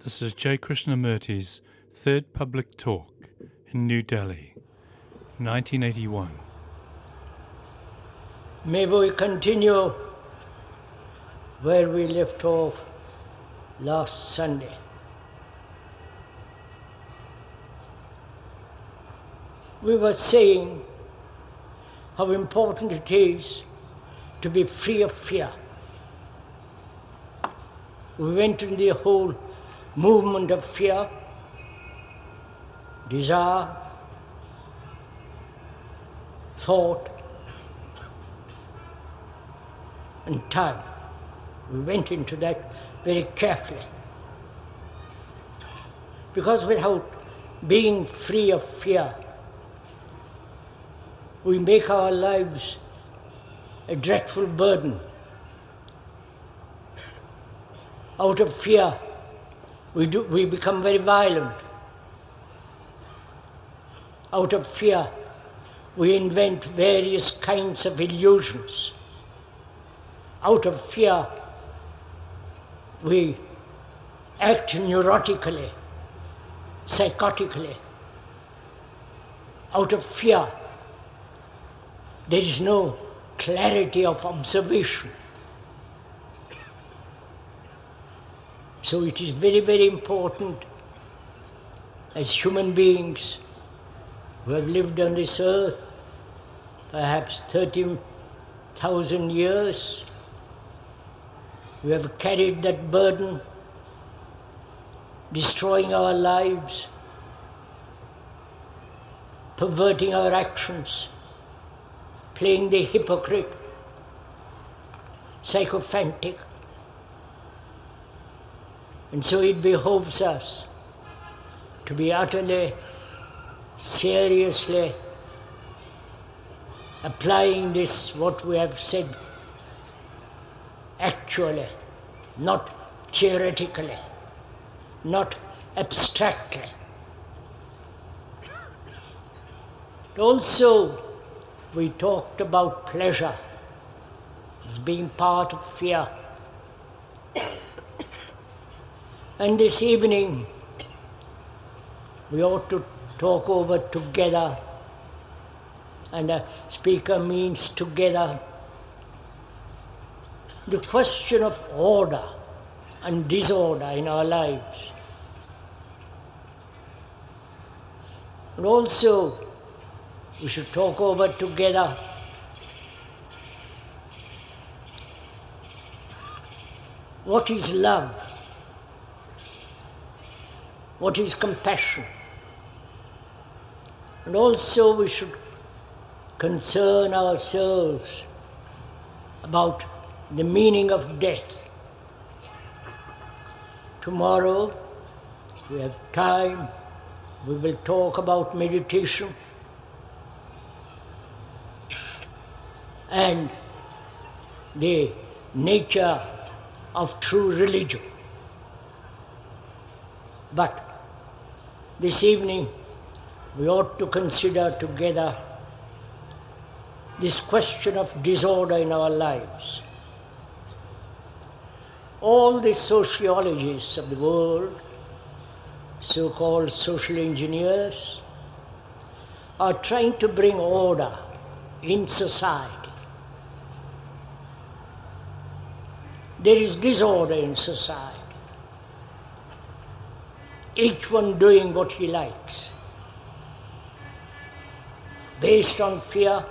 This is J. Krishnamurti's third public talk in New Delhi, 1981. May we continue where we left off last Sunday. We were saying how important it is to be free of fear. We went in the whole movement of fear, desire, thought, and time. We went into that very carefully. Because without being free of fear, we make our lives a dreadful burden. Out of fear, we become very violent. Out of fear, we invent various kinds of illusions. Out of fear, we act neurotically, psychotically. Out of fear, there is no clarity of observation. So it is very, very important as human beings who have lived on this earth perhaps 30,000 years, we have carried that burden, destroying our lives, perverting our actions, playing the hypocrite, sycophantic. And so it behoves us to be utterly, seriously applying this, what we have said, actually, not theoretically, not abstractly. Also, we talked about pleasure as being part of fear. And this evening, we ought to talk over together, and a speaker means together, the question of order and disorder in our lives. And also, we should talk over together what is love, what is compassion. And also we should concern ourselves about the meaning of death. Tomorrow, if we have time, we will talk about meditation and the nature of true religion. But this evening, we ought to consider together this question of disorder in our lives. All the sociologists of the world, so-called social engineers, are trying to bring order in society. There is disorder in society. Each one doing what he likes, based on fear,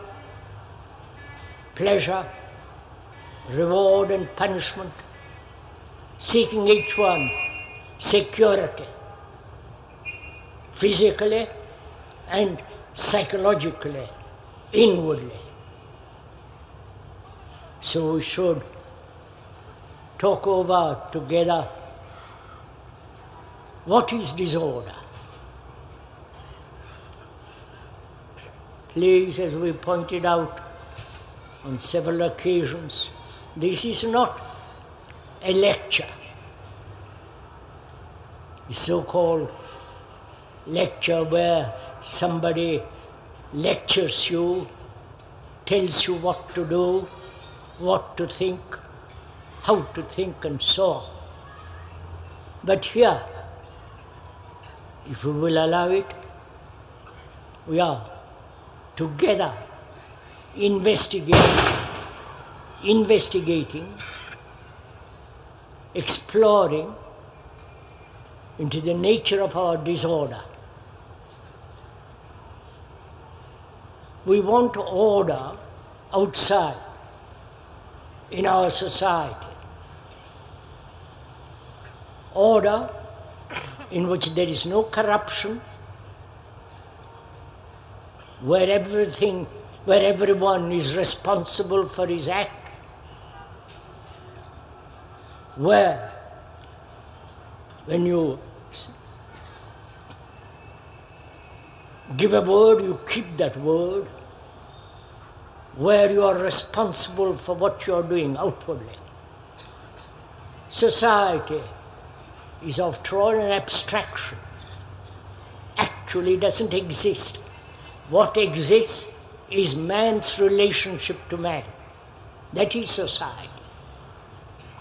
pleasure, reward and punishment, seeking each one security, physically and psychologically, inwardly. So we should talk over together what is disorder. Please, as we pointed out on several occasions, this is not a lecture. The so-called lecture where somebody lectures you, tells you what to do, what to think, how to think, and so on. But here, if we will allow it, we are together investigating, exploring into the nature of our disorder. We want order outside in our society. Order in which there is no corruption, where everyone is responsible for his act, where when you give a word, you keep that word, where you are responsible for what you are doing outwardly. Society is after all an abstraction. Actually doesn't exist. What exists is man's relationship to man. That is society.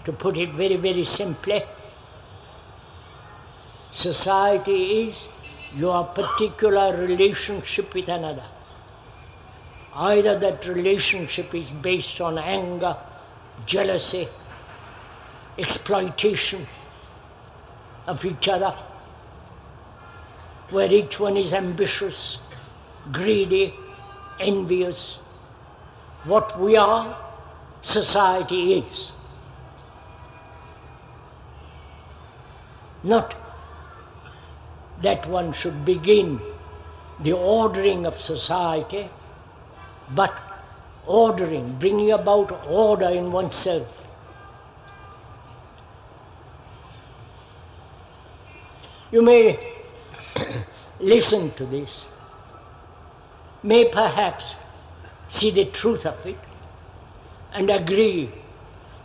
To put it very, very simply, society is your particular relationship with another. Either that relationship is based on anger, jealousy, exploitation of each other, where each one is ambitious, greedy, envious. What we are, society is. Not that one should begin the ordering of society, but bringing about order in oneself. You may listen to this, may perhaps see the truth of it and agree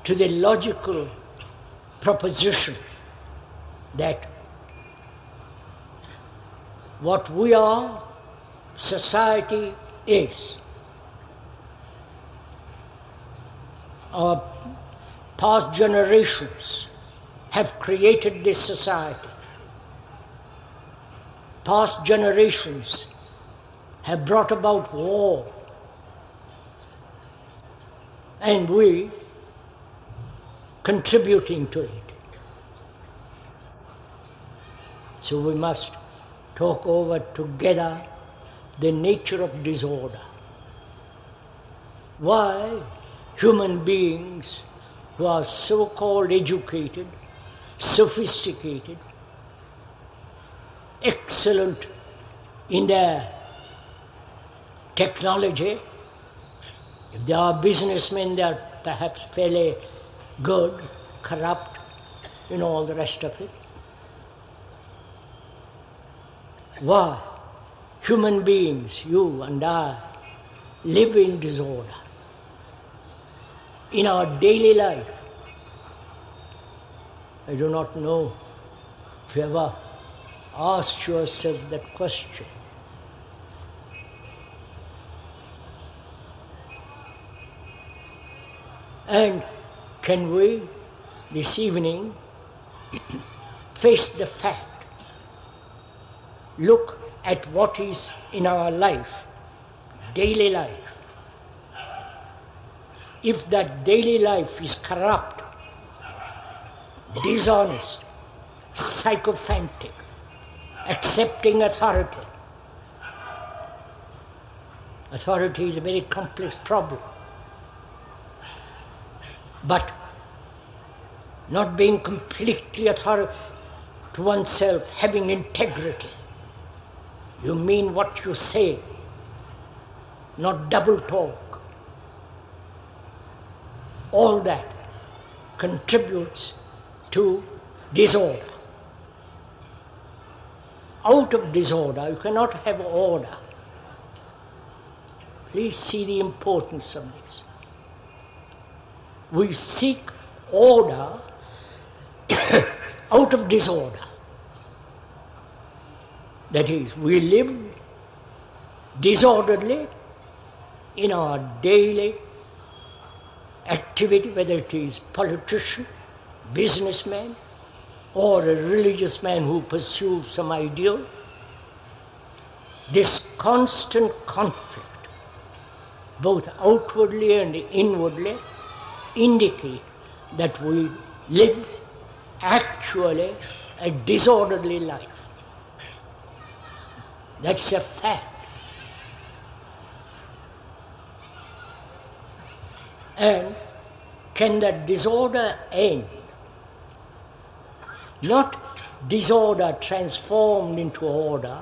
to the logical proposition that what we are, society is. Our past generations have created this society. Past generations have brought about war, and we contributing to it. So we must talk over together the nature of disorder. Why human beings who are so-called educated, sophisticated, excellent in their technology, if they are businessmen, they are perhaps fairly good, corrupt, all the rest of it. Why human beings, you and I, live in disorder in our daily life? I do not know if you ever asked yourself that question. And can we, this evening, face the fact, look at what is in our life, daily life. If that daily life is corrupt, dishonest, sycophantic, accepting authority. Authority is a very complex problem. But not being completely authoritative to oneself, having integrity. You mean what you say, not double talk. All that contributes to disorder. Out of disorder, you cannot have order. Please see the importance of this. We seek order out of disorder. That is, we live disorderly in our daily activity, whether it is politician, businessman, or a religious man who pursues some ideal, this constant conflict, both outwardly and inwardly, indicate that we live actually a disorderly life. That's a fact. And can that disorder end? Not disorder transformed into order,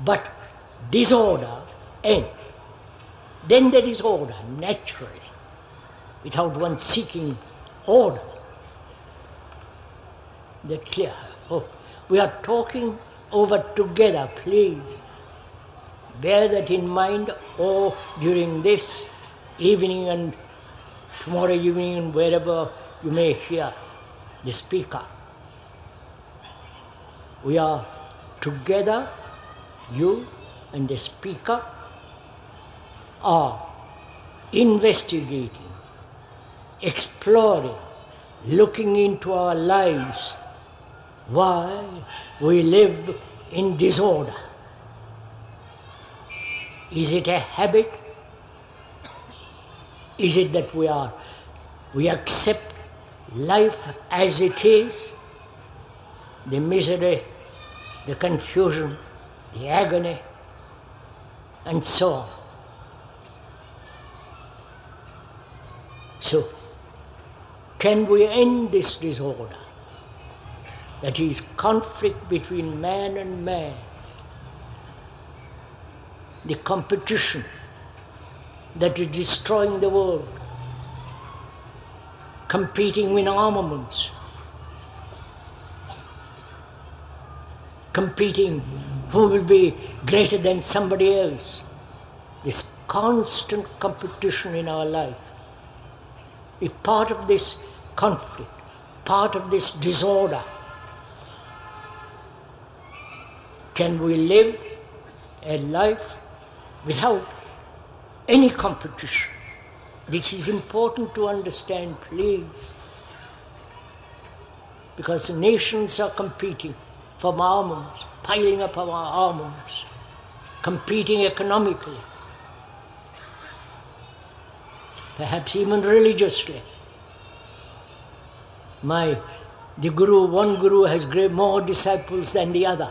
but disorder end. Then there is order, naturally, without one seeking order. That's clear. Oh, we are talking over together, please. Bear that in mind, or during this evening and tomorrow evening and wherever you may hear the speaker. We are together, you and the speaker are investigating, exploring, looking into our lives, why we live in disorder. Is it a habit? Is it that we accept life as it is? The misery, the confusion, the agony, and so on. So, can we end this disorder? That is, conflict between man and man, the competition that is destroying the world, competing in armaments, competing who will be greater than somebody else. This constant competition in our life is part of this conflict, part of this disorder. Can we live a life without any competition? This is important to understand, please, because nations are competing for armaments, piling up our armaments, competing economically, perhaps even religiously. One guru has more disciples than the other.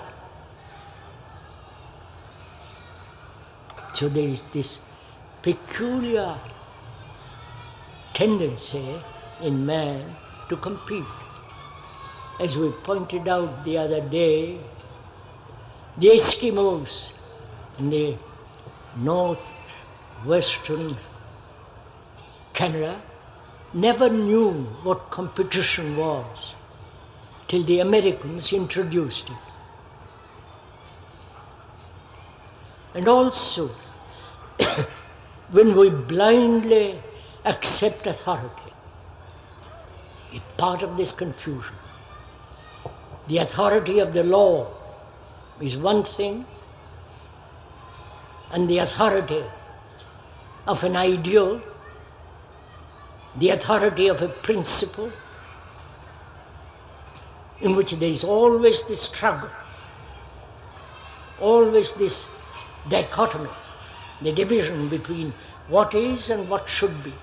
So there is this peculiar tendency in man to compete. As we pointed out the other day, the Eskimos in the northwestern Canada never knew what competition was till the Americans introduced it. And also, when we blindly accept authority, it's part of this confusion. The authority of the law is one thing, and the authority of an ideal, the authority of a principle, in which there is always this struggle, always this dichotomy, the division between what is and what should be,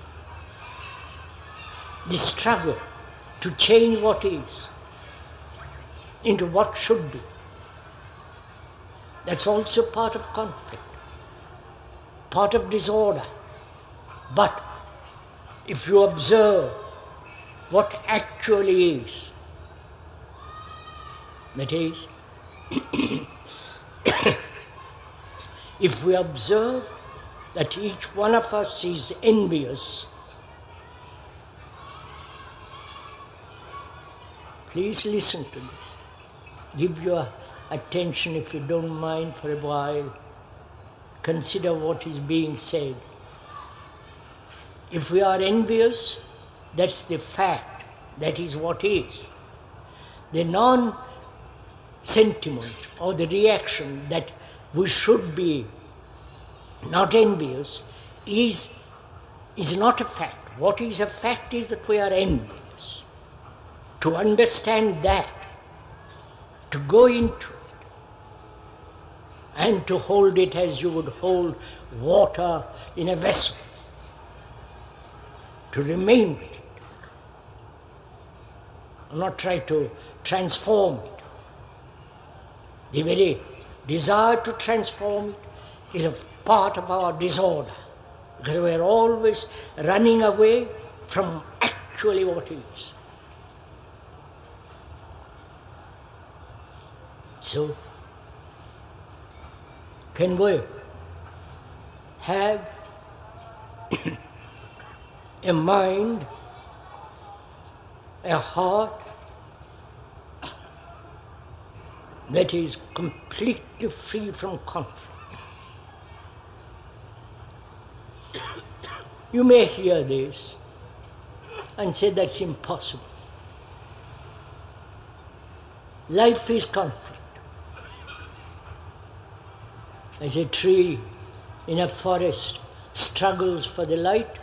the struggle to change what is into what should be. That's also part of conflict, part of disorder. But if you observe what actually is, that is, if we observe that each one of us is envious, please listen to this. Give your attention, if you don't mind, for a while. Consider what is being said. If we are envious, that's the fact, that is what is. The non-sentiment or the reaction that we should be not envious is not a fact. What is a fact is that we are envious. to understand that, to go into it, and to hold it as you would hold water in a vessel, to remain with it, and not try to transform it. The very desire to transform it is a part of our disorder, because we are always running away from actually what is. So, can we have a mind, a heart that is completely free from conflict? You may hear this and say that's impossible. Life is conflict. As a tree in a forest struggles for the light,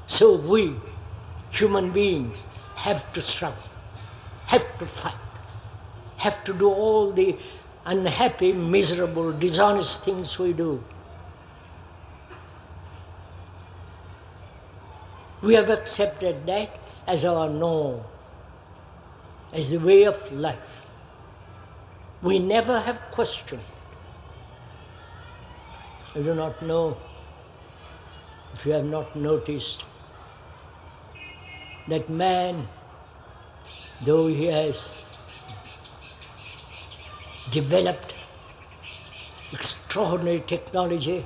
so we, human beings, have to struggle, have to fight, have to do all the unhappy, miserable, dishonest things we do. We have accepted that as our norm, as the way of life. We never have questioned it. I do not know if you have not noticed that man, though he has developed extraordinary technology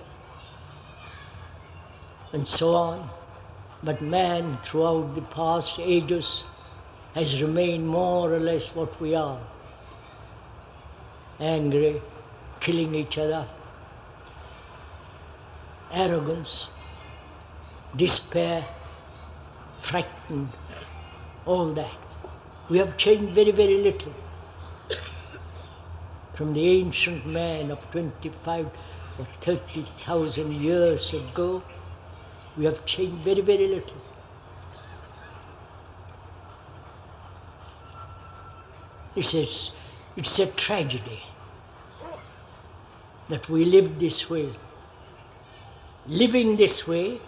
and so on, but man throughout the past ages has remained more or less what we are: angry, killing each other, arrogance, despair, frightened, all that. We have changed very, very little. From the ancient man of 25 or 30,000 years ago, we have changed very, very little. It's a tragedy that we live this way. Living this way,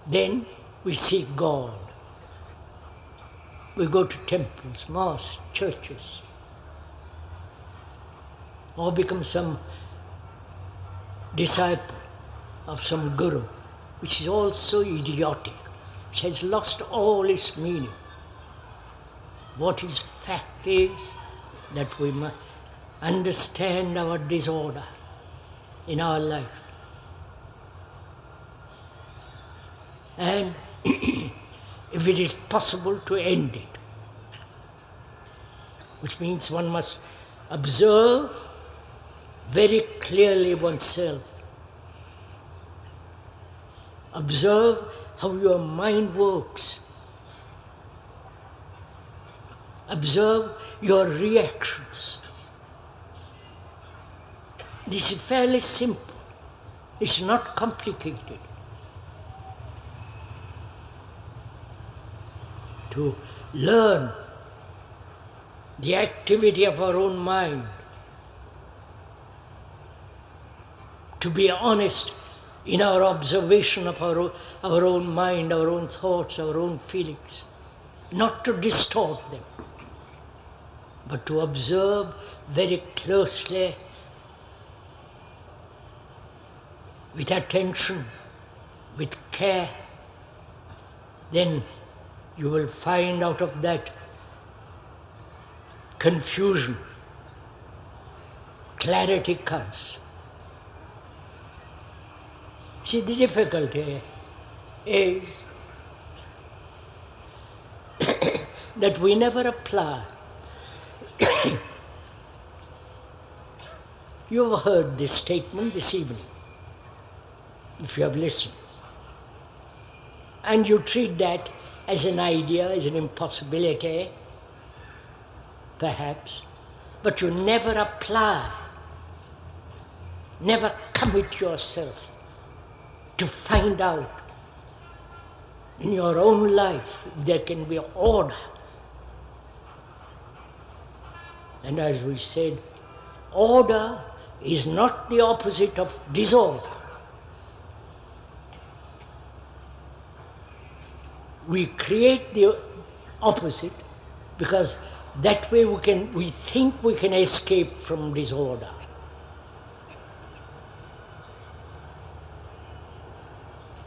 then we seek God. We go to temples, mosques, churches, or become some disciple of some guru, which is also idiotic, which has lost all its meaning. What is fact is that we must understand our disorder in our life. And if it is possible to end it, which means one must observe very clearly oneself. Observe how your mind works. Observe your reactions. This is fairly simple. It's not complicated. To learn the activity of our own mind, to be honest in our observation of our own mind, our own thoughts, our own feelings, not to distort them, but to observe very closely, with attention, with care. Then you will find out of that confusion, clarity comes. See, the difficulty is that we never apply. You have heard this statement this evening, if you have listened. And you treat that as an idea, as an impossibility, perhaps, but you never apply, never commit yourself to find out in your own life, if there can be order. And as we said, order is not the opposite of disorder. We create the opposite because that way we think we can escape from disorder.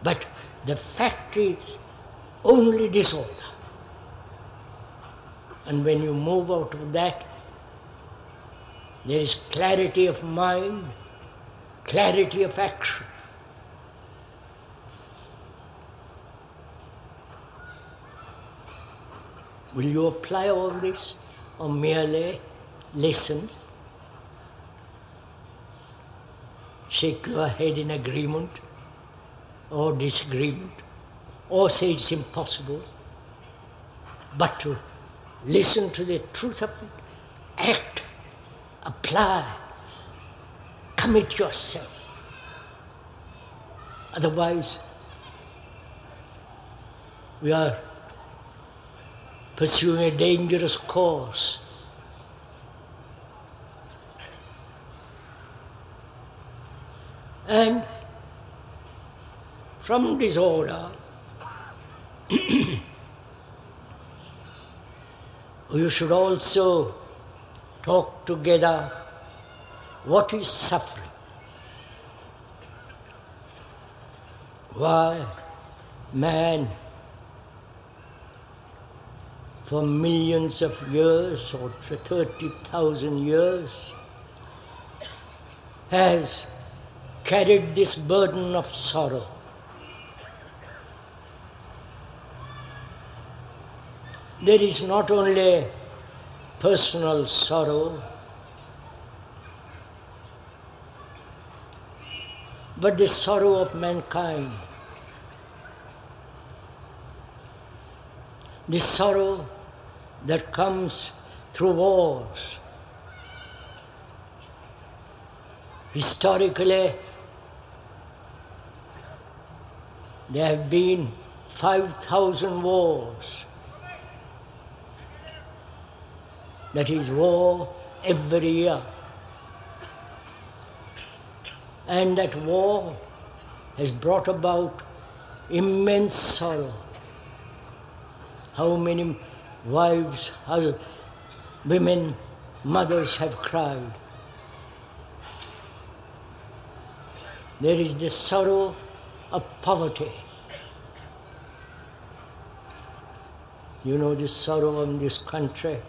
But the fact is only disorder. And when you move out of that, there is clarity of mind, clarity of action. Will you apply all this or merely listen, shake your head in agreement or disagreement, or say it's impossible, but to listen to the truth of it, act, apply, commit yourself. Otherwise, we are pursuing a dangerous course. And from disorder, you should also talk together what is suffering. Why man, for millions of years or 30,000 years, has carried this burden of sorrow. There is not only personal sorrow, but the sorrow of mankind. The sorrow that comes through wars. Historically, there have been 5,000 wars. That is war every year. And that war has brought about immense sorrow. How many wives, women, mothers have cried. There is the sorrow of poverty. You know the sorrow in this country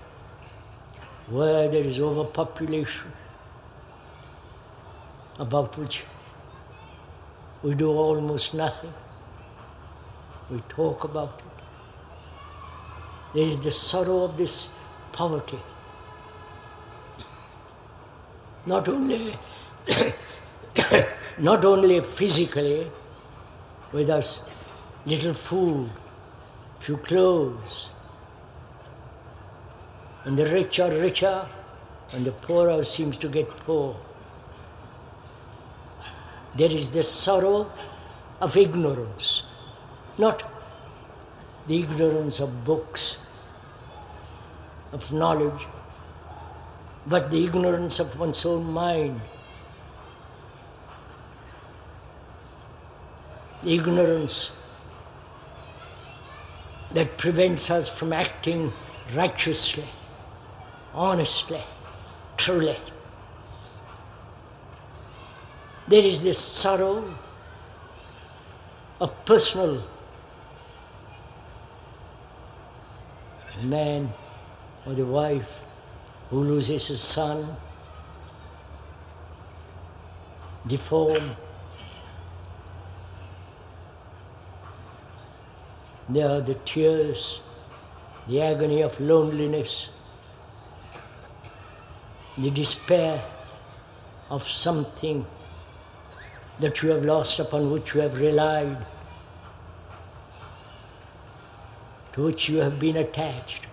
where there is overpopulation, about which we do almost nothing. We talk about it. There is the sorrow of this poverty. Not only physically, with us little food, few clothes, and the rich are richer, and the poorer seems to get poor. There is the sorrow of ignorance, not the ignorance of books, of knowledge, but the ignorance of one's own mind. The ignorance that prevents us from acting righteously, honestly, truly. There is this sorrow of personal man or the wife who loses his son, deformed. There are the tears, the agony of loneliness, the despair of something that you have lost, upon which you have relied, to which you have been attached.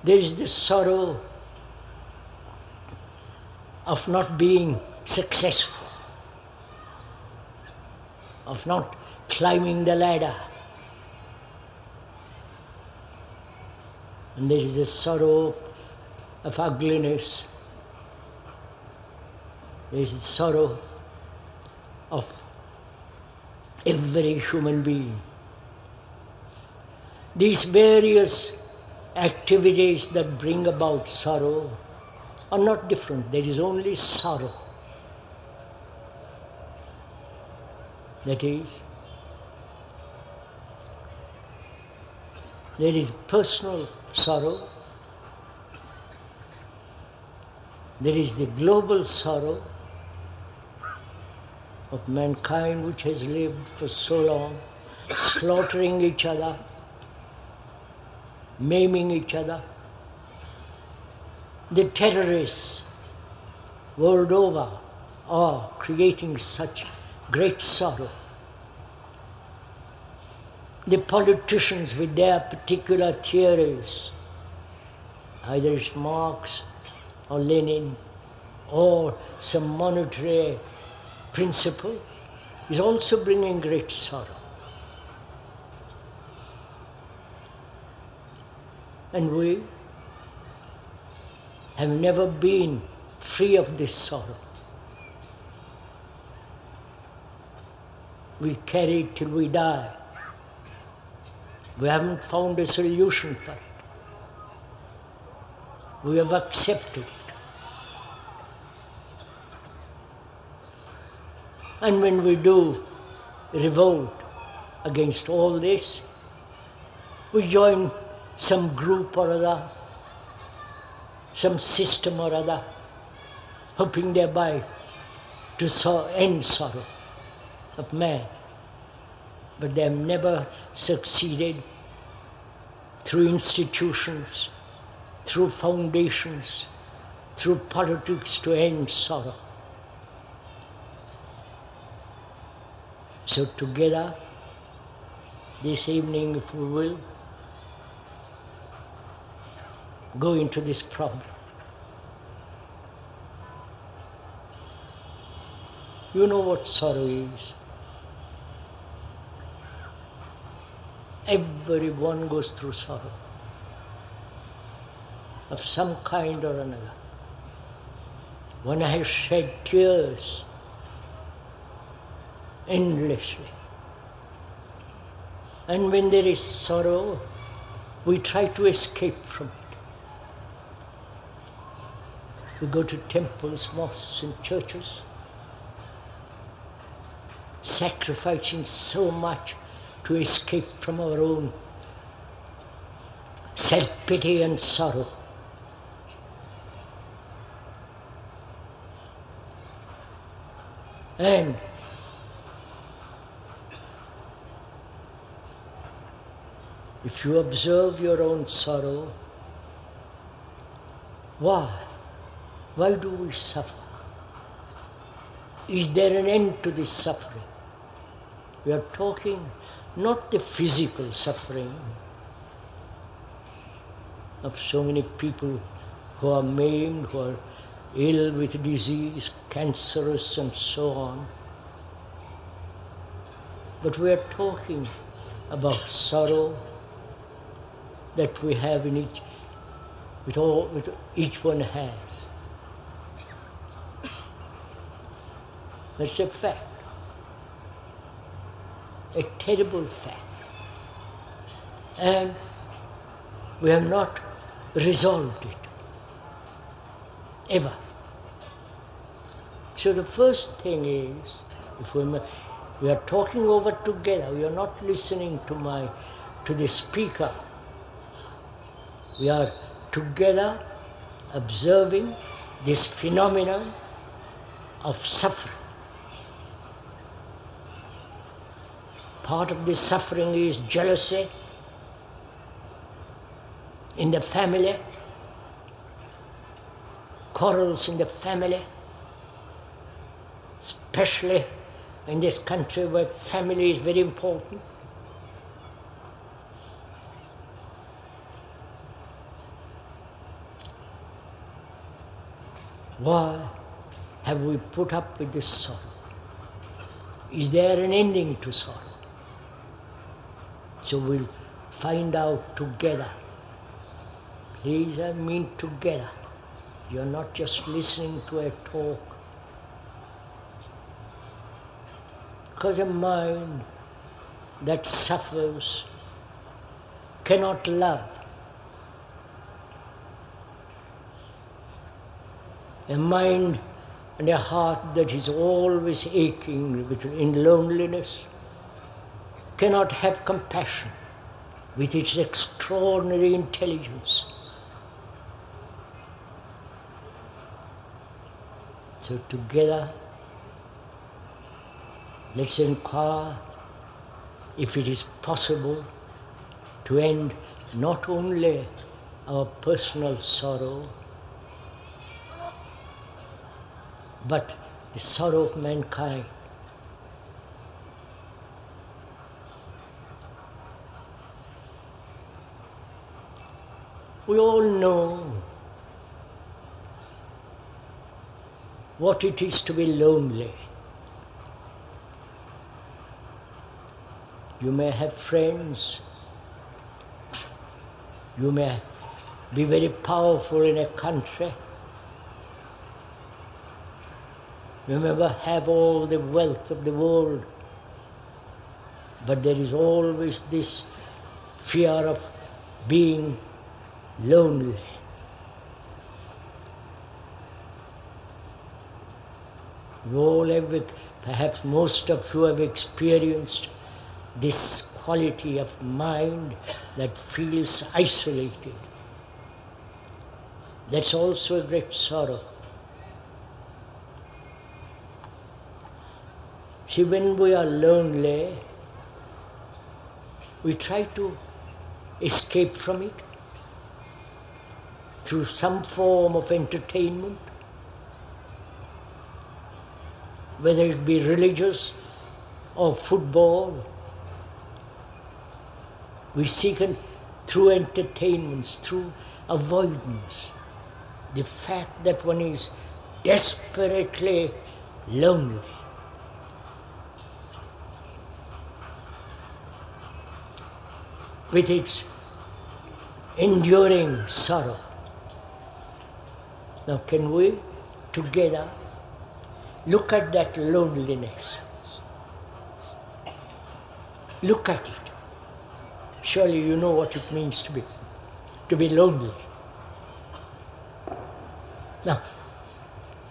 There is the sorrow of not being successful, of not climbing the ladder. And there is the sorrow of ugliness. There is the sorrow of every human being. These various activities that bring about sorrow are not different. There is only sorrow. That is, there is personal sorrow, there is the global sorrow of mankind which has lived for so long, slaughtering each other, maiming each other. The terrorists world over are creating such great sorrow. The politicians with their particular theories, either it's Marx or Lenin or some monetary principle, is also bringing great sorrow. And we have never been free of this sorrow. We carry it till we die. We haven't found a solution for it. We have accepted it. And when we do revolt against all this, we join some group or other, some system or other, hoping thereby to end sorrow of man. But they have never succeeded through institutions, through foundations, through politics to end sorrow. So together, this evening, if we will, go into this problem. You know what sorrow is. Everyone goes through sorrow of some kind or another. One has shed tears endlessly. And when there is sorrow, we try to escape from it. We go to temples, mosques and churches, sacrificing so much to escape from our own self-pity and sorrow. And if you observe your own sorrow, why? Why do we suffer? Is there an end to this suffering? We are talking not the physical suffering of so many people who are maimed, who are ill with disease, cancerous and so on. But we are talking about sorrow that we have in each one has. That's a fact. A terrible fact. And we have not resolved it, ever. So the first thing is, if we are talking over together, we are not listening to the speaker. We are together observing this phenomenon of suffering. Part of this suffering is jealousy in the family, quarrels in the family, especially in this country where family is very important. Why have we put up with this sorrow? Is there an ending to sorrow? So we'll find out together. Please, I mean together. You're not just listening to a talk. Because a mind that suffers cannot love. A mind and a heart that is always aching in loneliness cannot have compassion with its extraordinary intelligence. So together, let's inquire if it is possible to end not only our personal sorrow, but the sorrow of mankind. We all know what it is to be lonely. You may have friends, you may be very powerful in a country, you may have all the wealth of the world, but there is always this fear of being lonely. You all have, perhaps most of you have experienced this quality of mind that feels isolated. That's also a great sorrow. See, when we are lonely, we try to escape from it through some form of entertainment, whether it be religious or football. We seek through entertainments, through avoidance, the fact that one is desperately lonely. With its enduring sorrow. Now can we together look at that loneliness? Look at it. Surely you know what it means to be lonely. Now,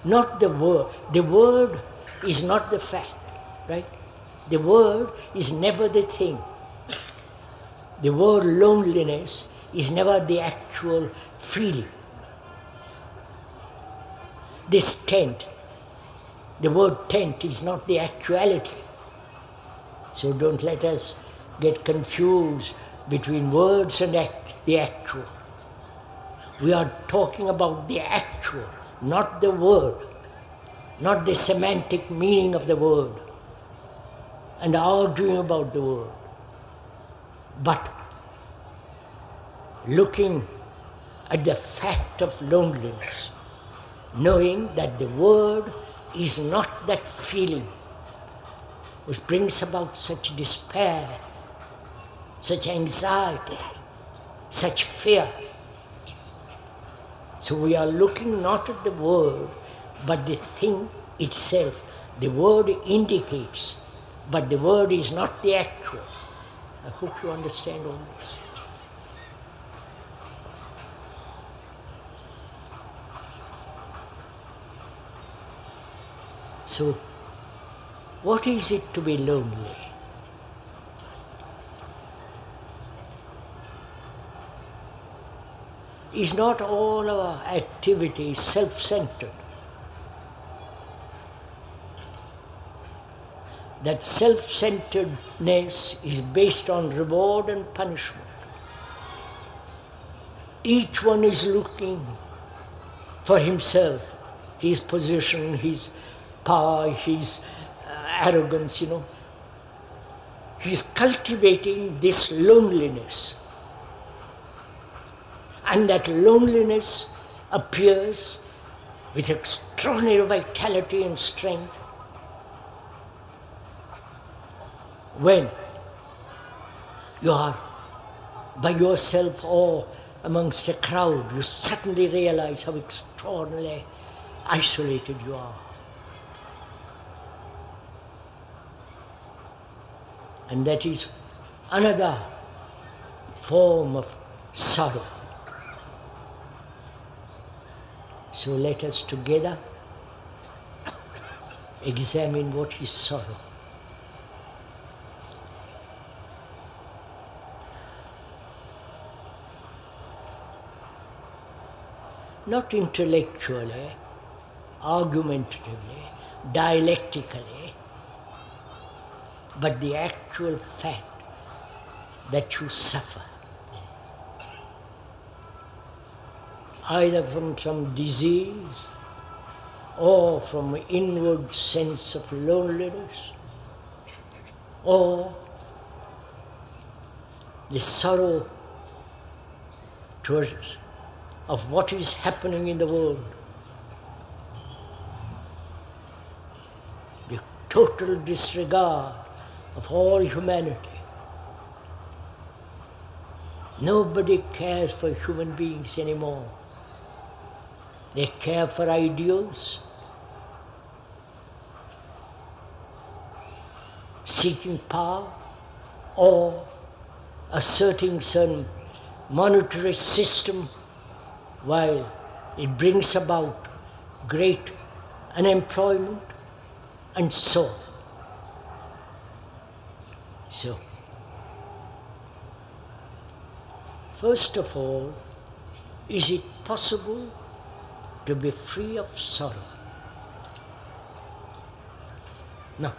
not the word. The word is not the fact, right? The word is never the thing. The word loneliness is never the actual feeling. This tent, the word tent is not the actuality. So don't let us get confused between words and the actual. We are talking about the actual, not the word, not the semantic meaning of the word, and arguing about the word, but looking at the fact of loneliness, knowing that the word is not that feeling which brings about such despair, such anxiety, such fear. So we are looking not at the word, but the thing itself. The word indicates, but the word is not the actual. I hope you understand all this. So, what is it to be lonely? Is not all our activity self-centered? That self-centeredness is based on reward and punishment. Each one is looking for himself, his position, his power, his arrogance, He's cultivating this loneliness. And that loneliness appears with extraordinary vitality and strength when You are by yourself or amongst a crowd, you suddenly realize how extraordinarily isolated you are. And that is another form of sorrow. So let us together examine what is sorrow. Not intellectually, argumentatively, dialectically, but the actual fact that you suffer, either from some disease or from an inward sense of loneliness, or the sorrow towards of what is happening in the world, the total disregard of all humanity. Nobody cares for human beings anymore. They care for ideals, seeking power, or asserting some monetary system, while it brings about great unemployment and so on. So, first of all, is it possible to be free of sorrow? Now,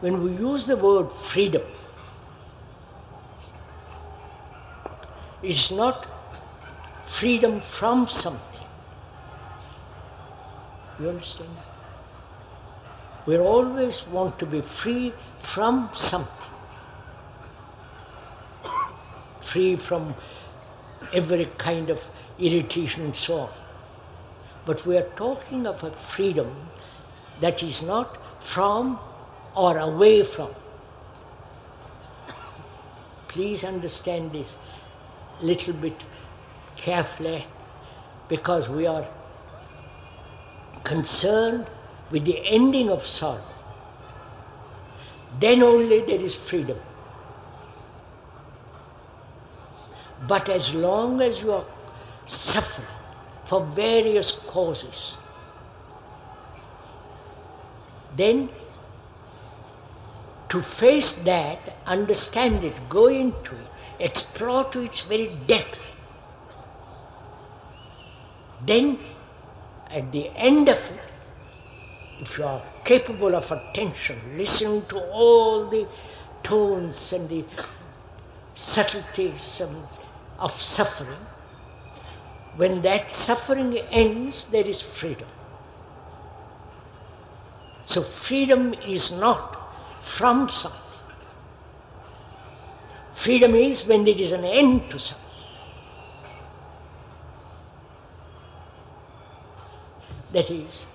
when we use the word freedom, it's not freedom from something. You understand that? We always want to be free from something. Free from every kind of irritation and so on. But we are talking of a freedom that is not from or away from. Please understand this little bit carefully, because we are concerned with the ending of sorrow. Then only there is freedom. But as long as you are suffering for various causes, then to face that, understand it, go into it, explore to its very depth, then at the end of it, if you are capable of attention, listen to all the tones and the subtleties of suffering, when that suffering ends, there is freedom. So freedom is not from something. Freedom is when there is an end to something. That is,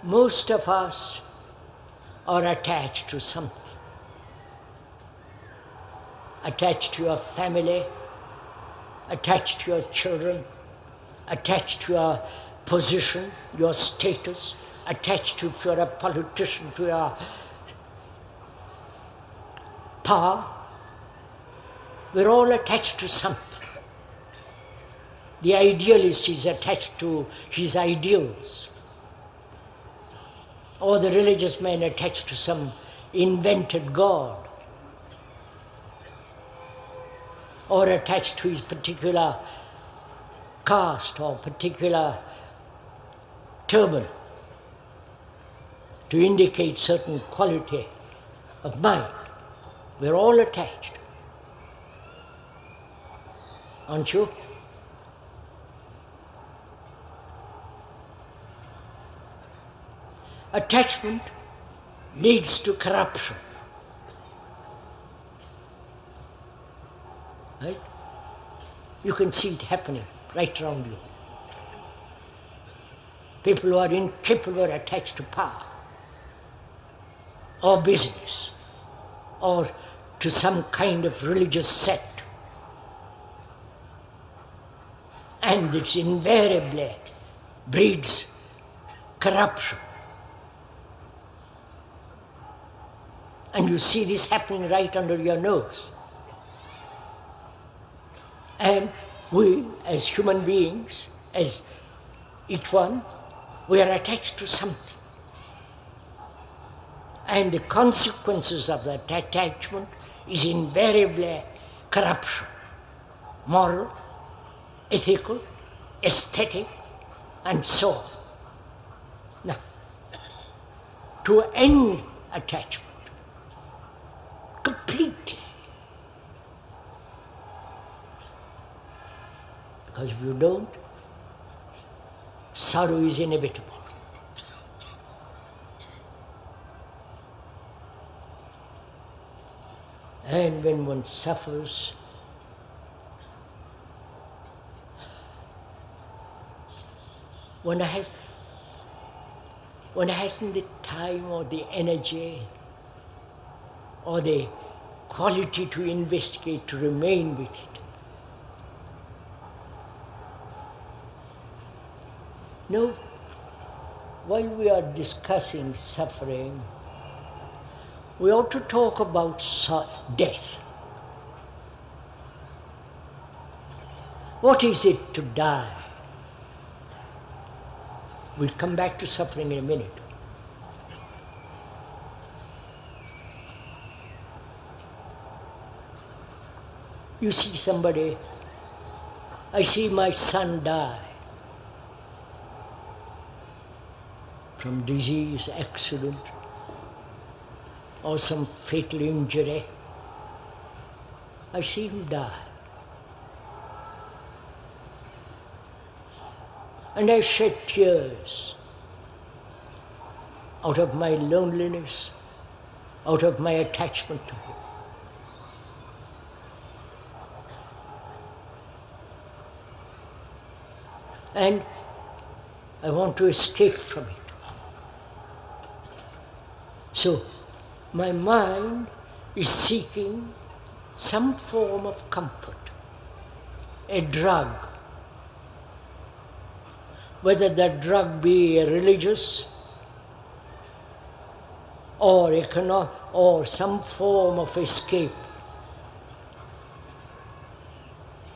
most of us are attached to something. Attached to your family, attached to your children, attached to your position, your status, attached to, if you're a politician, to your power. We're all attached to something. The idealist is attached to his ideals, or the religious man attached to some invented God, or attached to his particular caste or particular turban to indicate certain quality of mind. We're all attached, aren't you? Attachment leads to corruption. Right? You can see it happening right around you. People who are incapable are attached to power. or business or to some kind of religious sect. And it invariably breeds corruption. And you see this happening right under your nose. And we, as human beings, as each one, we are attached to something. And the consequences of that attachment is invariably corruption, moral, ethical, aesthetic, and so on. Now, to end attachment completely, because if you don't, sorrow is inevitable. And when one suffers, one hasn't the time or the energy or the quality to investigate, to remain with it. No, while we are discussing suffering, we ought to talk about death. What is it to die? We'll come back to suffering in a minute. You see somebody, I see my son die from disease, accident, or some fatal injury. I see him die. And I shed tears out of my loneliness, out of my attachment to him. And I want to escape from it. So my mind is seeking some form of comfort, a drug, whether that drug be religious or economic or some form of escape.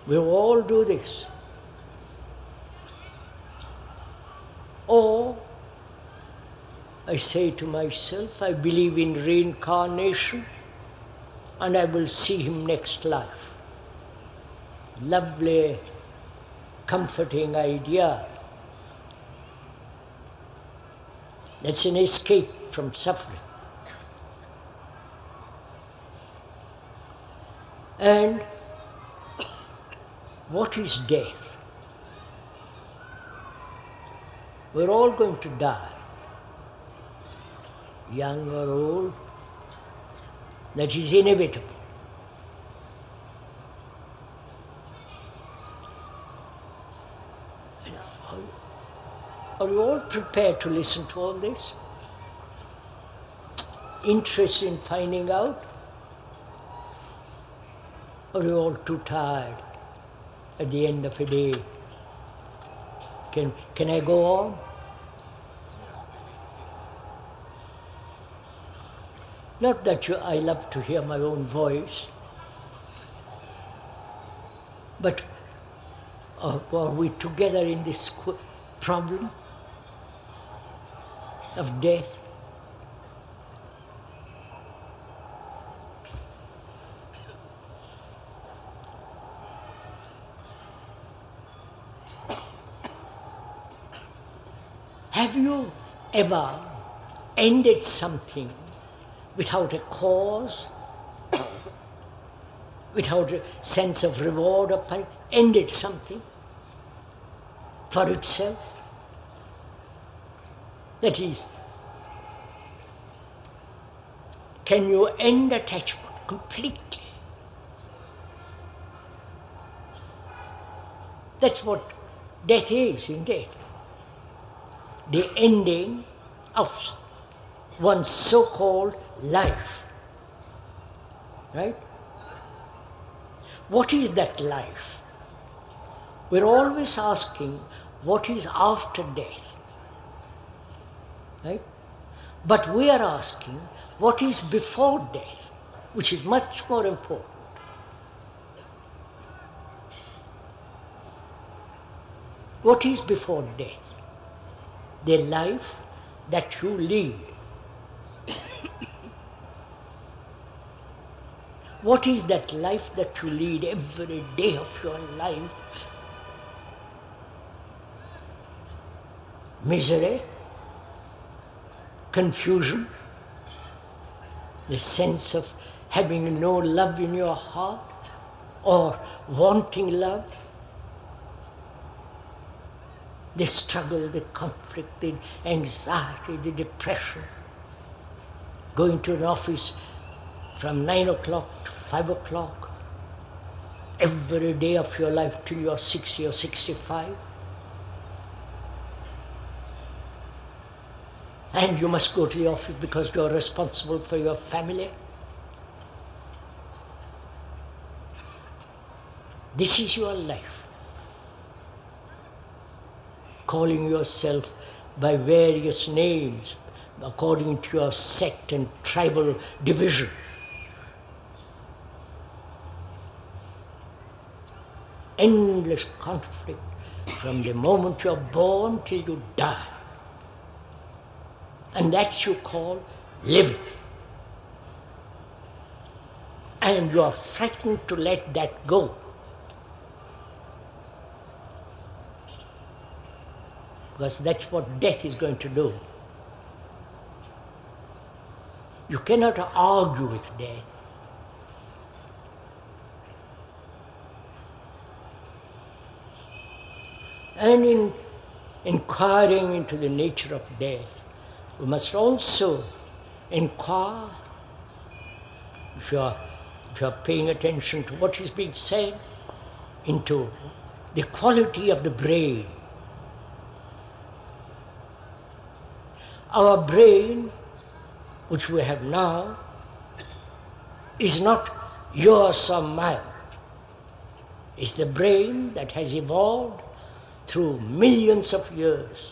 We all do this. Or I say to myself, I believe in reincarnation and I will see him next life. Lovely, comforting idea. That's an escape from suffering. And what is death? We're all going to die, young or old. That is inevitable. Are you all prepared to listen to all this? Interested in finding out? Or are you all too tired at the end of a day? Can I go on? Not that I love to hear my own voice, but are we together in this problem of death? Have you ever ended something without a cause, without a sense of reward or punishment? Ended something for itself? That is, can you end attachment completely? That's what death is, isn't it? The ending of one's so-called life. Right? What is that life? We're always asking, what is after death? Right? But we are asking, what is before death, which is much more important. What is before death? The life that you lead. What is that life that you lead every day of your life? Misery, confusion, the sense of having no love in your heart or wanting love, the struggle, the conflict, the anxiety, the depression, going to an office from 9 o'clock to 5 o'clock, every day of your life till you're 60 or 65. And you must go to the office because you're responsible for your family. This is your life. Calling yourself by various names according to your sect and tribal division. Endless conflict from the moment you're born till you die. And that you call living. And you are frightened to let that go. Because that's what death is going to do. You cannot argue with death. And in inquiring into the nature of death, we must also inquire, if you are paying attention to what is being said, into the quality of the brain. Our brain, which we have now, is not yours or mine. It's the brain that has evolved through millions of years.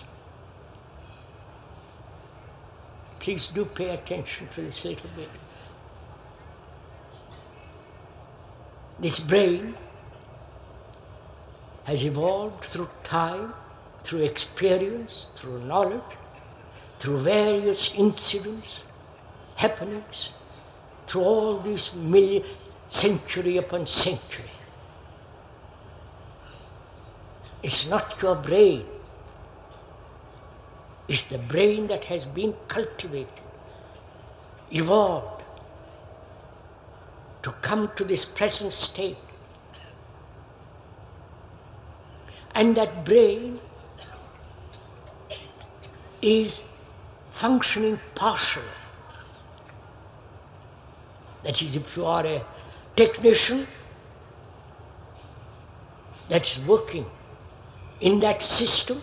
Please do pay attention to this little bit. This brain has evolved through time, through experience, through knowledge, through various incidents, happenings, through all these century upon century. It's not your brain. It's the brain that has been cultivated, evolved, to come to this present state. And that brain is functioning partially. That is, if you are a technician that's working in that system,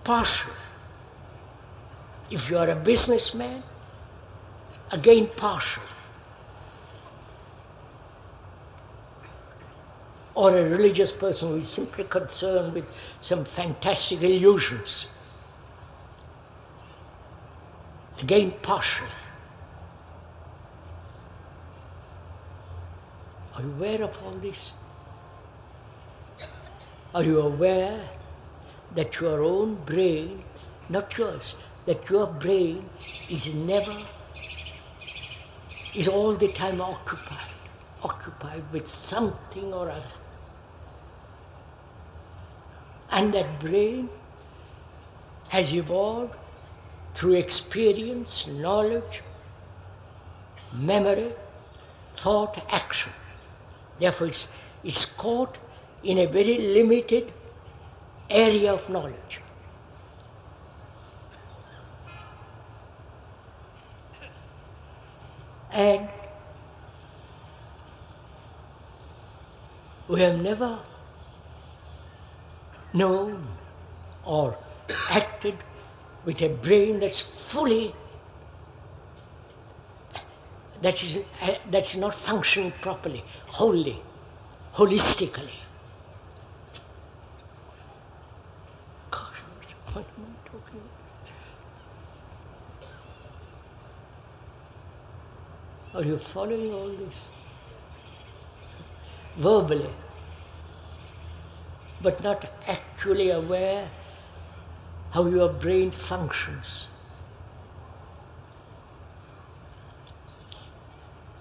partially. If you are a businessman, again partial. Or a religious person who is simply concerned with some fantastic illusions, again partial. Are you aware of all this? Are you aware that your own brain, not yours, that your brain is all the time occupied with something or other. And that brain has evolved through experience, knowledge, memory, thought, action. Therefore, it's caught in a very limited area of knowledge. And we have never known or acted with a brain that's fully that's not functioning properly, wholly, holistically. Gosh, what am I talking about? Are you following all this? Verbally, but not actually aware how your brain functions.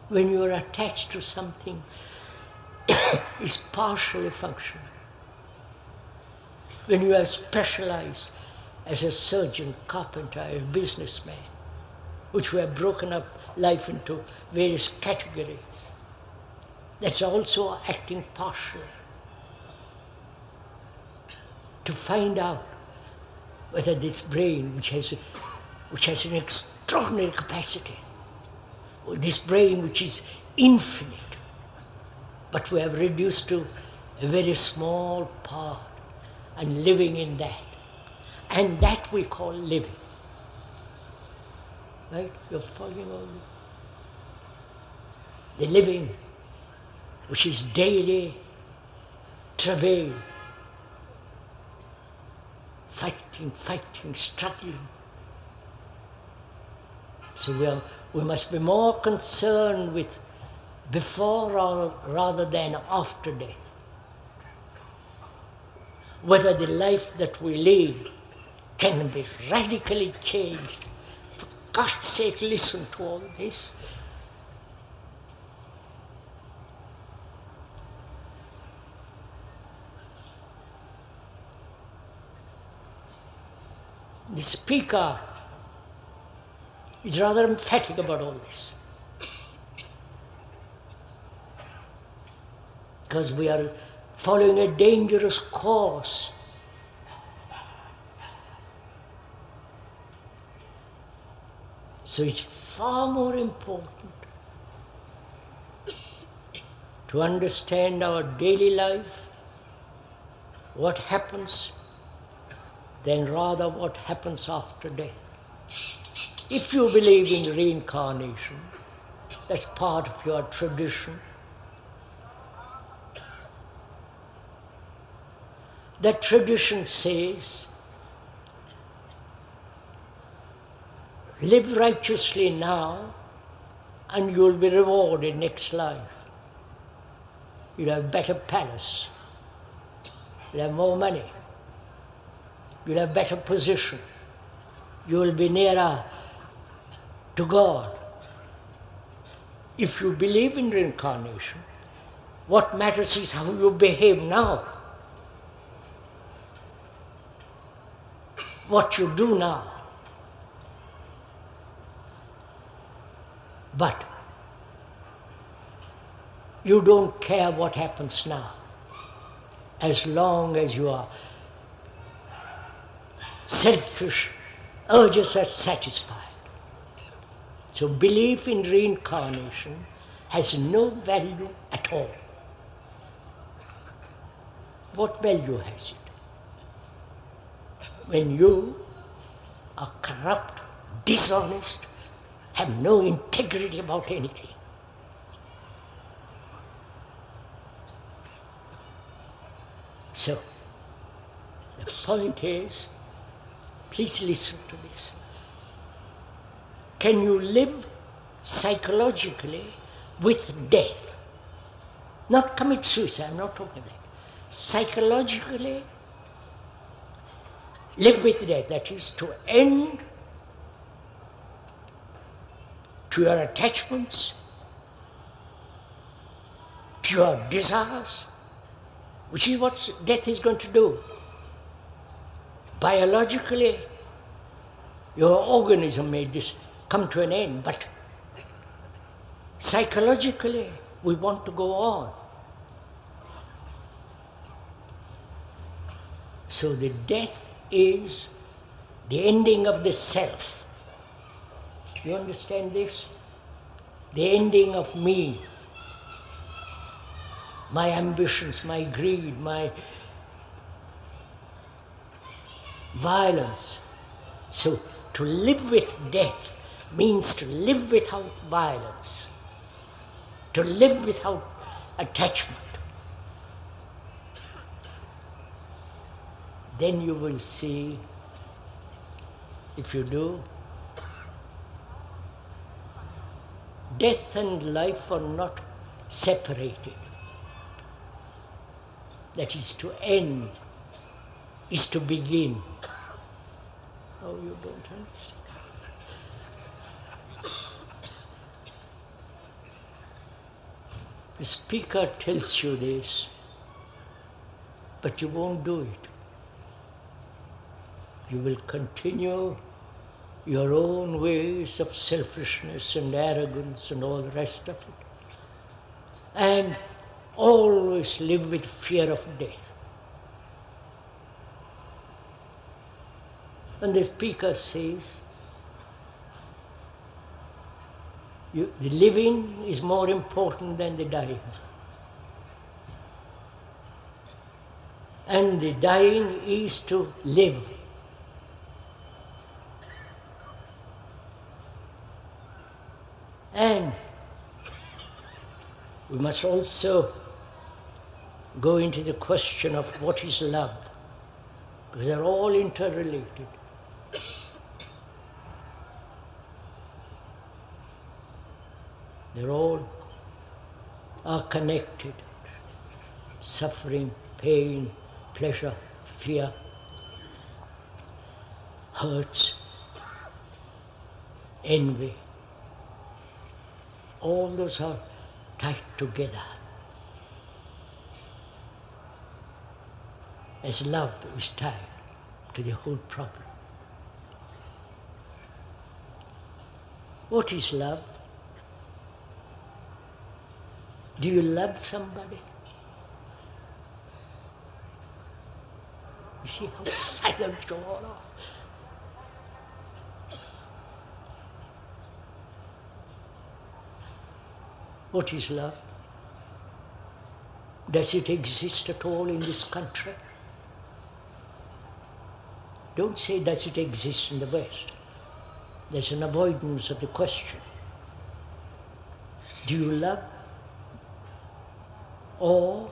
When you are attached to something, is partially functional. When you are specialized as a surgeon, carpenter, a businessman, which we have broken up life into various categories, that's also acting partially. To find out whether this brain, which has an extraordinary capacity, or this brain which is infinite, but we have reduced to a very small part and living in that. And that we call living. Right? You're following all this? The living, which is daily travail, fighting, struggling. So we must be more concerned with before or rather than after death. Whether the life that we live can be radically changed. For God's sake, listen to all this. The speaker is rather emphatic about all this. Because we are following a dangerous course. So it's far more important to understand our daily life, what happens, than rather what happens after death. If you believe in reincarnation, that's part of your tradition. That tradition says, live righteously now and you'll be rewarded next life. You'll have a better palace. You'll have more money. You'll have better position. You will be nearer to God. If you believe in reincarnation, what matters is how you behave now. What you do now. But you don't care what happens now, as long as your selfish urges are satisfied. So belief in reincarnation has no value at all. What value has it? When you are corrupt, dishonest, have no integrity about anything. So, the point is, please listen to this. Can you live psychologically with death? Not commit suicide, I'm not talking about that. Psychologically live with death, that is to end to your attachments, to your desires, which is what death is going to do. Biologically, your organism may come to an end, but psychologically, we want to go on. So the death is the ending of the self. You understand this? The ending of me, my ambitions, my greed, my violence. So to live with death means to live without violence, to live without attachment. Then you will see, if you do, death and life are not separated. That is, to end is to begin. Oh, you don't understand. The speaker tells you this, but you won't do it. You will continue your own ways of selfishness and arrogance and all the rest of it, and always live with fear of death. And the speaker says, the living is more important than the dying. And the dying is to live. And we must also go into the question of what is love, because they're all interrelated. They all are connected. Suffering, pain, pleasure, fear, hurts, envy. All those are tied together. As love is tied to the whole problem. What is love? Do you love somebody? You see how silent you all are. What is love? Does it exist at all in this country? Don't say, does it exist in the West? There's an avoidance of the question. Do you love? Or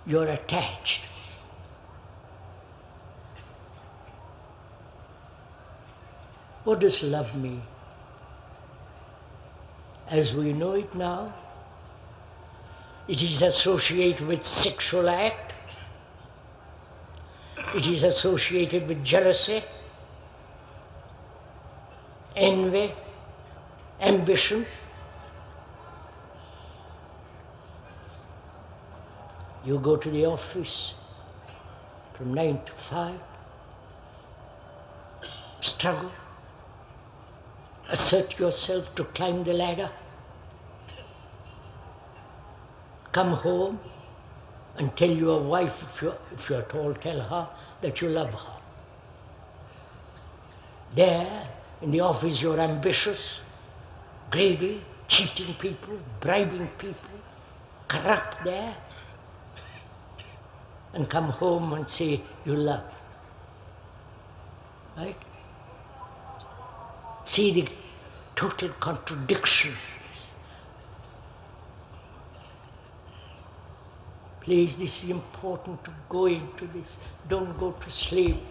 you're attached? What does love mean? As we know it now, it is associated with sexual act, it is associated with jealousy, envy, ambition. You go to the office from 9 to 5, struggle, assert yourself to climb the ladder, come home and tell your wife, if you're at all, tell her that you love her. There, in the office, you're ambitious, greedy, cheating people, bribing people, corrupt there, and come home and say you love. Right? See the total contradiction. Please, this is important to go into this. Don't go to sleep.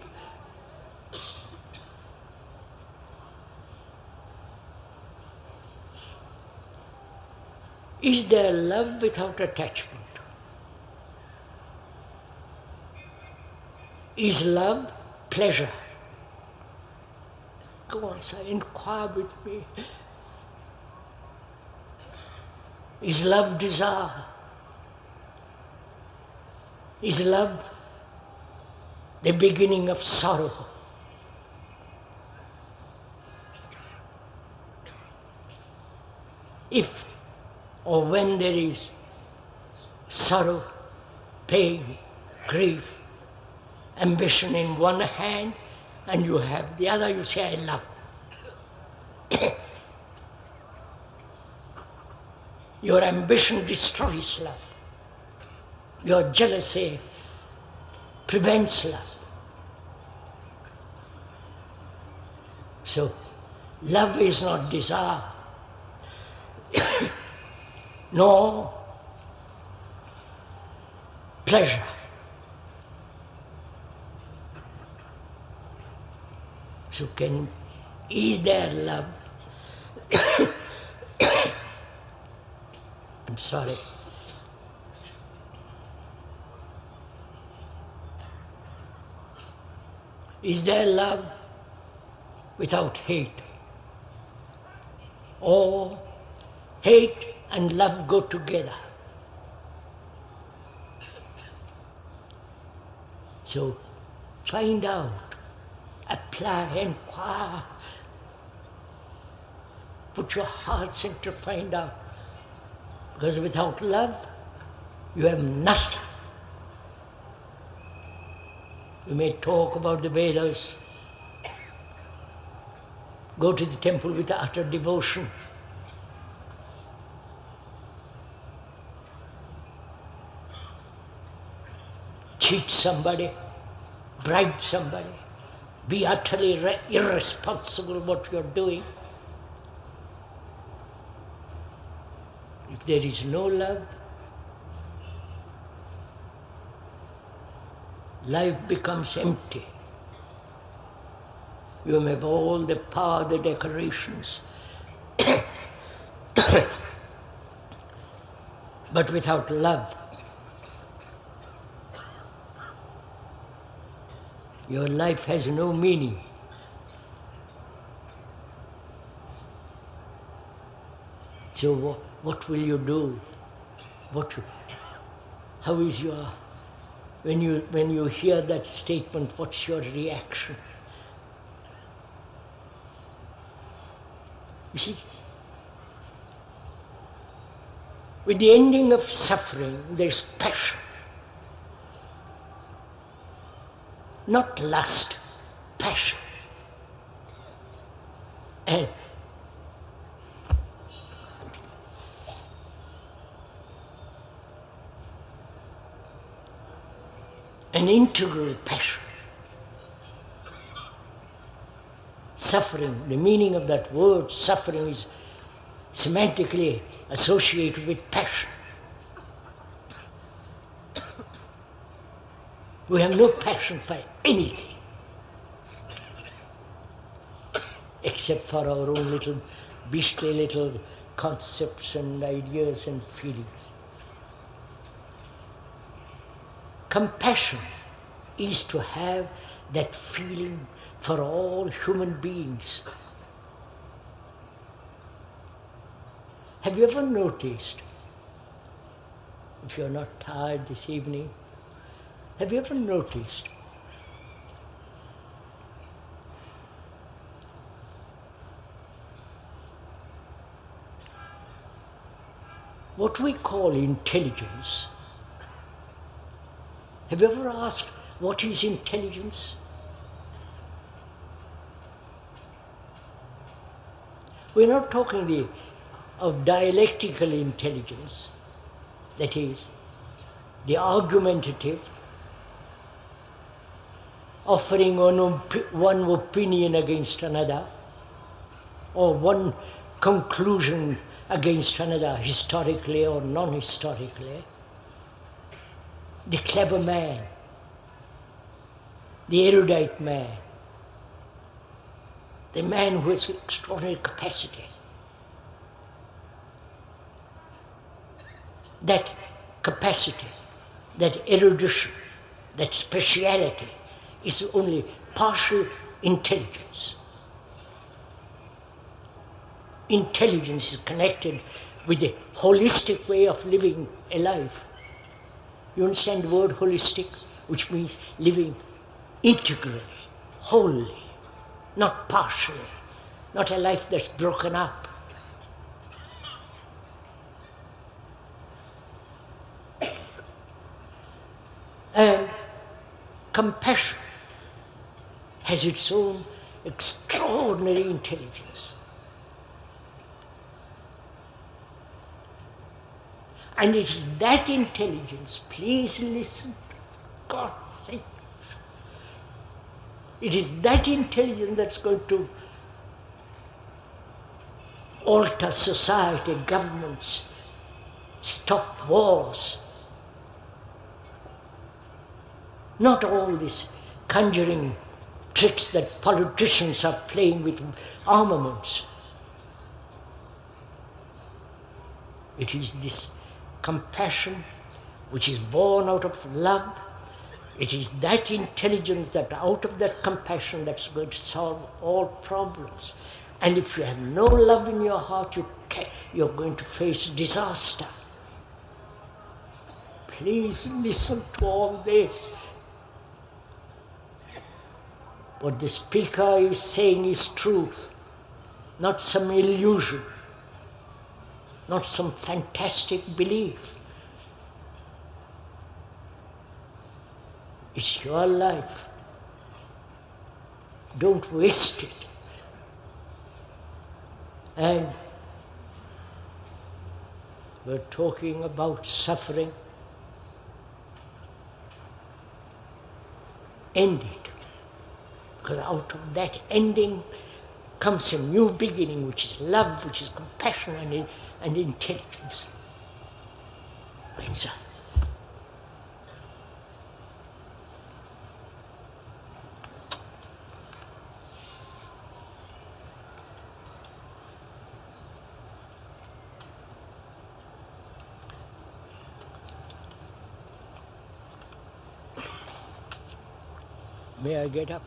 Is there love without attachment? Is love pleasure? Go on, sir, inquire with me. Is love desire? Is love the beginning of sorrow? If or when there is sorrow, pain, grief, ambition in one hand, and you have the other, you say, I love. Your ambition destroys love. Your jealousy prevents love. Love is not desire, nor pleasure. So is there love? I'm sorry. Is there love without hate? Or hate and love go together? So find out, apply, inquire, put your hearts in to find out. Because without love, you have nothing. You may talk about the Vedas, go to the temple with utter devotion, cheat somebody, bribe somebody, be utterly irresponsible of what you're doing. If there is no love, life becomes empty. You may have all the power, the decorations, but without love, your life has no meaning. So what will you do? How is your, when you hear that statement, what's your reaction? You see, with the ending of suffering, there's passion. Not lust, passion. And an integral passion. Suffering, the meaning of that word, suffering, is semantically associated with passion. We have no passion for anything except for our own little beastly little concepts and ideas and feelings. Compassion is to have that feeling for all human beings. Have you ever noticed, if you're not tired this evening, have you ever noticed what we call intelligence? Have you ever asked, what is intelligence? We're not talking of dialectical intelligence, that is, the argumentative, offering one opinion against another, or one conclusion against another, historically or non-historically. The clever man, the erudite man, the man who has extraordinary capacity. That capacity, that erudition, that speciality is only partial intelligence. Intelligence is connected with the holistic way of living a life. You understand the word holistic, which means living integrally, wholly, not partially, not a life that's broken up. And compassion has its own extraordinary intelligence. And it is that intelligence, please listen, for God's sake. It is that intelligence that's going to alter society, governments, stop wars. Not all these conjuring tricks that politicians are playing with armaments. It is this compassion which is born out of love. It is that intelligence that out of that compassion that's going to solve all problems. And if you have no love in your heart, you're going to face disaster. Please listen to all this. What the speaker is saying is truth, not some illusion, not some fantastic belief. It's your life. Don't waste it. And we're talking about suffering. End it. Because out of that ending comes a new beginning, which is love, which is compassion and intelligence. Answer. May I get up?